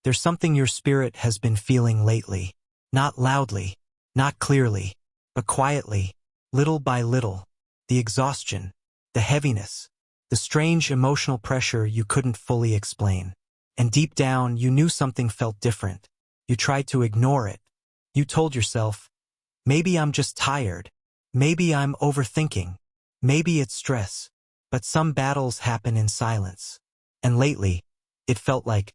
There's something your spirit has been feeling lately. Not loudly, not clearly, but quietly, little by little. The exhaustion, the heaviness, the strange emotional pressure you couldn't fully explain. And deep down, you knew something felt different. You tried to ignore it. You told yourself, maybe I'm just tired. Maybe I'm overthinking. Maybe it's stress. But some battles happen in silence. And lately, it felt like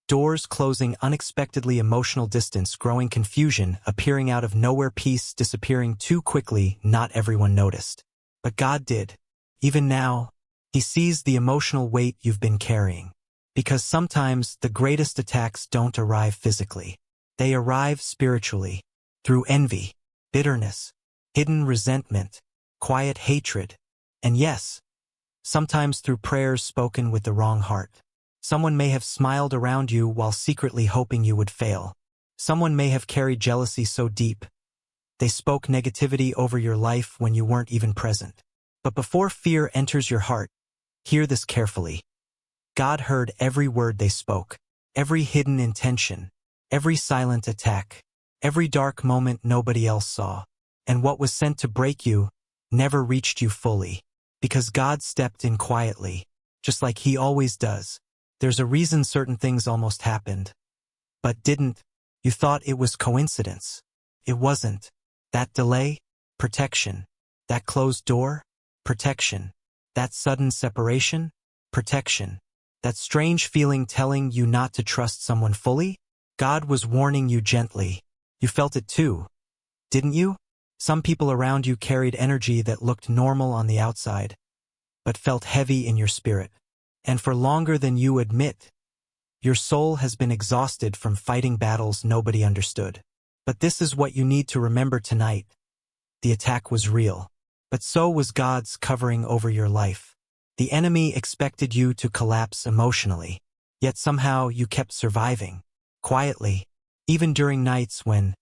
doors closing unexpectedly, emotional distance, growing confusion, appearing out of nowhere, peace disappearing too quickly. Not everyone noticed. But God did. Even now, He sees the emotional weight you've been carrying. Because sometimes the greatest attacks don't arrive physically. They arrive spiritually, through envy, bitterness, hidden resentment, quiet hatred, and yes, sometimes through prayers spoken with the wrong heart. Someone may have smiled around you while secretly hoping you would fail. Someone may have carried jealousy so deep they spoke negativity over your life when you weren't even present. But before fear enters your heart, hear this carefully. God heard every word they spoke, every hidden intention, every silent attack, every dark moment nobody else saw. And what was sent to break you never reached you fully, because God stepped in quietly, just like He always does. There's a reason certain things almost happened, but didn't. You thought it was coincidence. It wasn't. That delay? Protection. That closed door? Protection. That sudden separation? Protection. That strange feeling telling you not to trust someone fully? God was warning you gently. You felt it too, didn't you? Some people around you carried energy that looked normal on the outside, but felt heavy in your spirit. And for longer than you admit, your soul has been exhausted from fighting battles nobody understood. But this is what you need to remember tonight. The attack was real, but so was God's covering over your life. The enemy expected you to collapse emotionally, yet somehow you kept surviving, quietly, even during nights when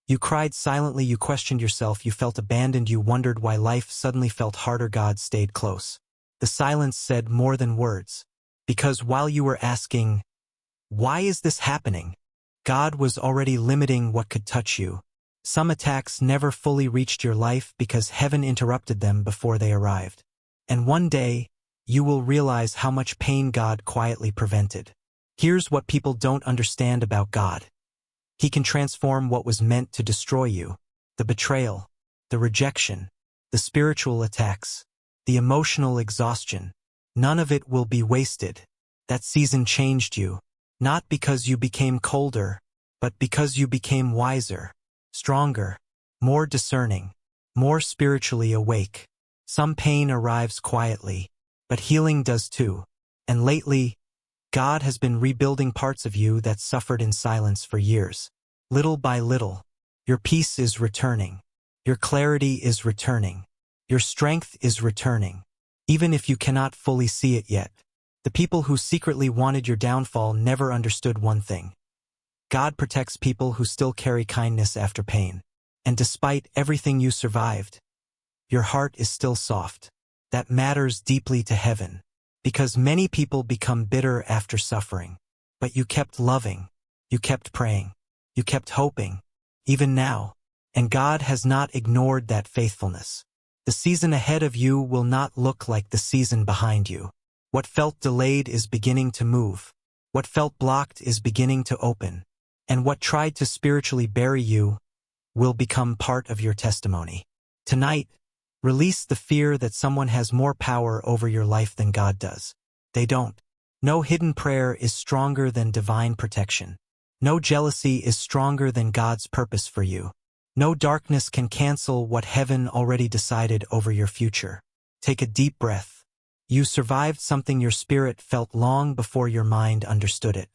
you cried silently, you questioned yourself, you felt abandoned, you wondered why life suddenly felt harder. God stayed close. The silence said more than words, because while you were asking, why is this happening? God was already limiting what could touch you. Some attacks never fully reached your life because heaven interrupted them before they arrived. And one day, you will realize how much pain God quietly prevented. Here's what people don't understand about God. He can transform what was meant to destroy you. The betrayal, the rejection, the spiritual attacks, the emotional exhaustion. None of it will be wasted. That season changed you, not because you became colder, but because you became wiser, stronger, more discerning, more spiritually awake. Some pain arrives quietly, but healing does too. And lately, God has been rebuilding parts of you that suffered in silence for years. Little by little, your peace is returning. Your clarity is returning. Your strength is returning. Even if you cannot fully see it yet. The people who secretly wanted your downfall never understood one thing. God protects people who still carry kindness after pain. And despite everything you survived, your heart is still soft. That matters deeply to heaven. Because many people become bitter after suffering. But you kept loving. You kept praying. You kept hoping. Even now. And God has not ignored that faithfulness. The season ahead of you will not look like the season behind you. What felt delayed is beginning to move. What felt blocked is beginning to open. And what tried to spiritually bury you will become part of your testimony. Tonight, release the fear that someone has more power over your life than God does. They don't. No hidden prayer is stronger than divine protection. No jealousy is stronger than God's purpose for you. No darkness can cancel what heaven already decided over your future. Take a deep breath. You survived something your spirit felt long before your mind understood it.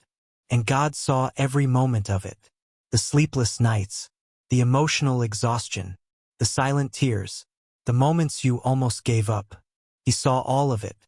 And God saw every moment of it. The sleepless nights, the emotional exhaustion, the silent tears, the moments you almost gave up. He saw all of it.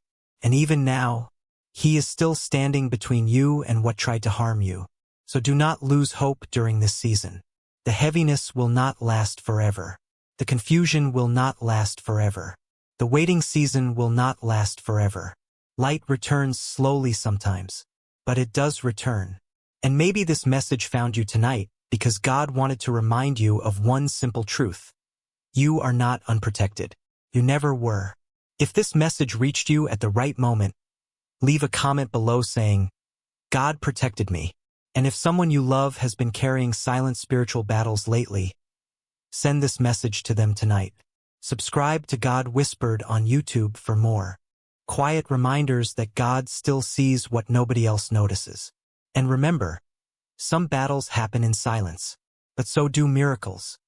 And even now, He is still standing between you and what tried to harm you. So do not lose hope during this season. The heaviness will not last forever. The confusion will not last forever. The waiting season will not last forever. Light returns slowly sometimes, but it does return. And maybe this message found you tonight because God wanted to remind you of one simple truth. You are not unprotected. You never were. If this message reached you at the right moment, leave a comment below saying, God protected me. And if someone you love has been carrying silent spiritual battles lately, send this message to them tonight. Subscribe to God Whispered on YouTube for more quiet reminders that God still sees what nobody else notices. And remember, some battles happen in silence, but so do miracles.